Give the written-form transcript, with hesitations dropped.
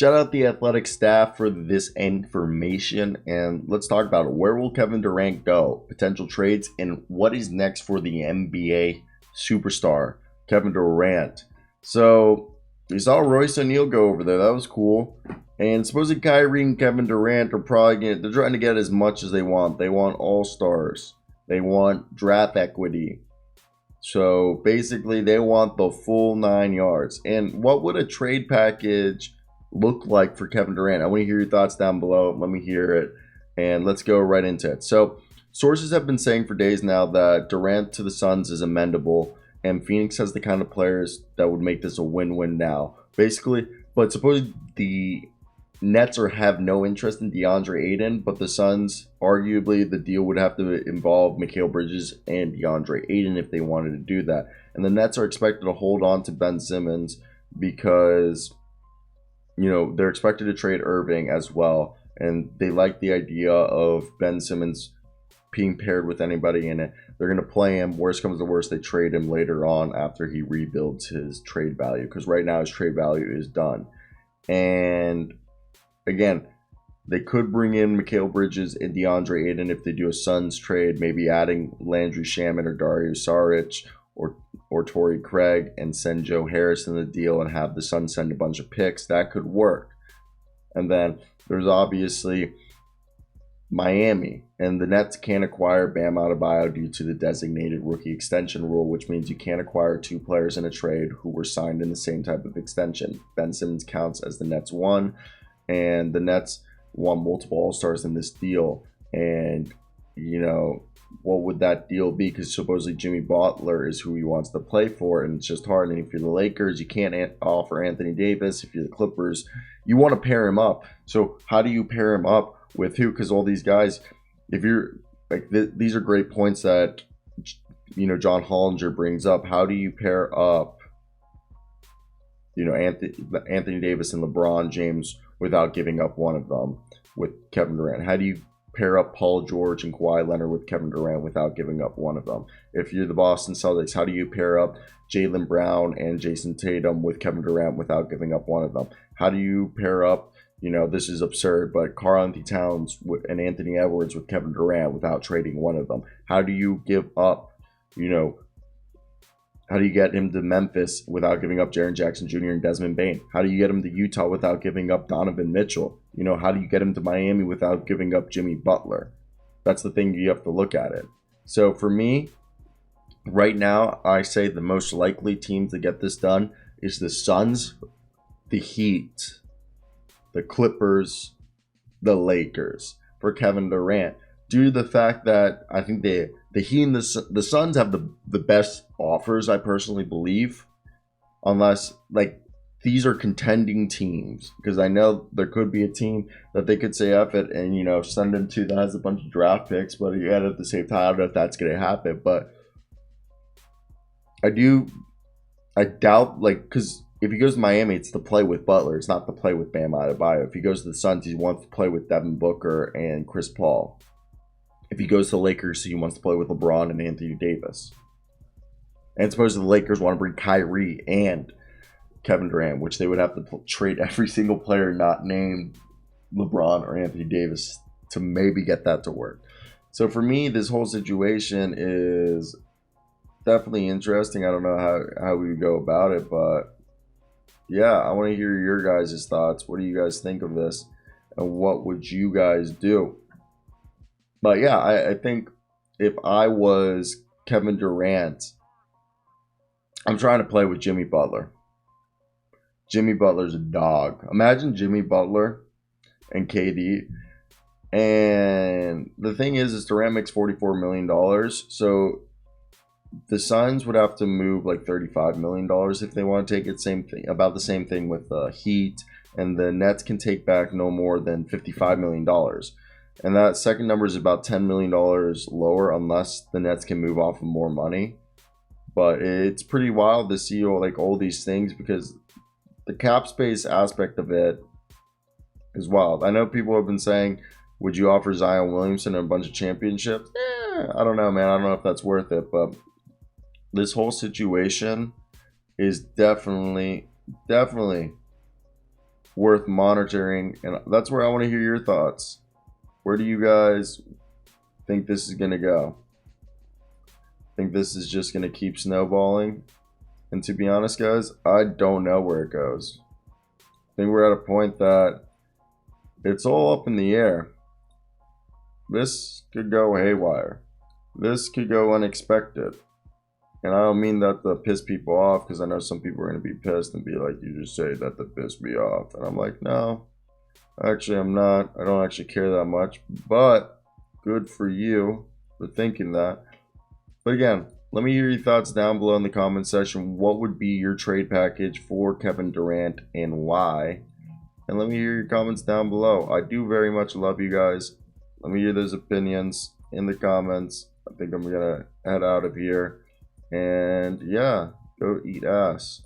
Shout out the athletic staff for this information, and let's talk about it. Where will Kevin Durant go? Potential trades, and what is next for the NBA superstar, Kevin Durant? So, we saw Royce O'Neal go over there. That was cool. And supposedly Kyrie and Kevin Durant are they're trying to get as much as they want. They want all-stars. They want draft equity. So, basically, they want the full 9 yards. And what would a trade package look like for Kevin Durant? I want to hear your thoughts down below. Let me hear it, and let's go right into it. So, sources have been saying for days now that Durant to the Suns is amendable, and Phoenix has the kind of players that would make this a win-win now. Basically, but suppose the Nets have no interest in DeAndre Ayton, but the Suns, arguably, the deal would have to involve Mikal Bridges and DeAndre Ayton if they wanted to do that. And the Nets are expected to hold on to Ben Simmons because, they're expected to trade Irving as well. And they like the idea of Ben Simmons being paired with anybody in it. They're going to play him. Worst comes to worst, they trade him later on after he rebuilds his trade value. Because right now his trade value is done. And again, they could bring in Mikal Bridges and DeAndre Ayton if they do a Suns trade, maybe adding Landry Shamet or Dario Saric or Torrey Craig and send Joe Harris in the deal and have the Suns send a bunch of picks. That could work. And then there's obviously Miami, and the Nets can't acquire Bam Adebayo due to the designated rookie extension rule, which means you can't acquire two players in a trade who were signed in the same type of extension. Ben Simmons counts as the Nets one, and the Nets won multiple All-Stars in this deal. And, what would that deal be? Because supposedly Jimmy Butler is who he wants to play for, and it's just hard. And if you're the Lakers, you can't offer Anthony Davis. If you're the Clippers, you want to pair him up. So how do you pair him up with who? Because all these guys, if you're like, these are great points that, John Hollinger brings up. How do you pair up, Anthony Davis and LeBron James without giving up one of them with Kevin Durant? How do you pair up Paul George and Kawhi Leonard with Kevin Durant without giving up one of them? If you're the Boston Celtics, how do you pair up Jaylen Brown and Jason Tatum with Kevin Durant without giving up one of them? How do you pair up, this is absurd, but Karl-Anthony Towns and Anthony Edwards with Kevin Durant without trading one of them? How do you give up, how do you get him to Memphis without giving up Jaren Jackson Jr. and Desmond Bane? How do you get him to Utah without giving up Donovan Mitchell? How do you get him to Miami without giving up Jimmy Butler? That's the thing, you have to look at it. So for me, right now, I say the most likely team to get this done is the Suns, the Heat, the Clippers, the Lakers for Kevin Durant. Due to the fact that I think the Heat and the Suns have the best offers, I personally believe, unless these are contending teams, because I know there could be a team that they could say F it and send him to that has a bunch of draft picks, but yet at the same time, I don't know if that's going to happen. But I doubt, because if he goes to Miami, it's to play with Butler. It's not to play with Bam Adebayo. If he goes to the Suns, he wants to play with Devin Booker and Chris Paul. If he goes to the Lakers, he wants to play with LeBron and Anthony Davis. And suppose the Lakers want to bring Kyrie and Kevin Durant, which they would have to trade every single player not named LeBron or Anthony Davis to maybe get that to work. So for me, this whole situation is definitely interesting. I don't know how we would go about it, but yeah, I want to hear your guys' thoughts. What do you guys think of this? And what would you guys do? But yeah, I think if I was Kevin Durant, I'm trying to play with Jimmy Butler. Jimmy Butler's a dog. Imagine Jimmy Butler and KD. And the thing is Durant makes $44 million. So the Suns would have to move like $35 million if they want to take it. Same thing, about the same thing with the Heat. And the Nets can take back no more than $55 million. And that second number is about $10 million lower unless the Nets can move off of more money. But it's pretty wild to see all these things, because the cap space aspect of it is wild. I know people have been saying, would you offer Zion Williamson a bunch of championships? I don't know, man. I don't know if that's worth it. But this whole situation is definitely worth monitoring, and that's where I want to hear your thoughts. Where do you guys think this is going to go? Think this is just going to keep snowballing? And to be honest, guys, I don't know where it goes. I think we're at a point that it's all up in the air. This could go haywire. This could go unexpected. And I don't mean that to piss people off, because I know some people are going to be pissed and be like, you just say that to piss me off. And I'm like, no, actually I'm not. I don't actually care that much. But good for you for thinking that. But again, let me hear your thoughts down below in the comment section. What would be your trade package for Kevin Durant and why? And let me hear your comments down below. I do very much love you guys. Let me hear those opinions in the comments. I think I'm going to head out of here. And yeah, go eat ass.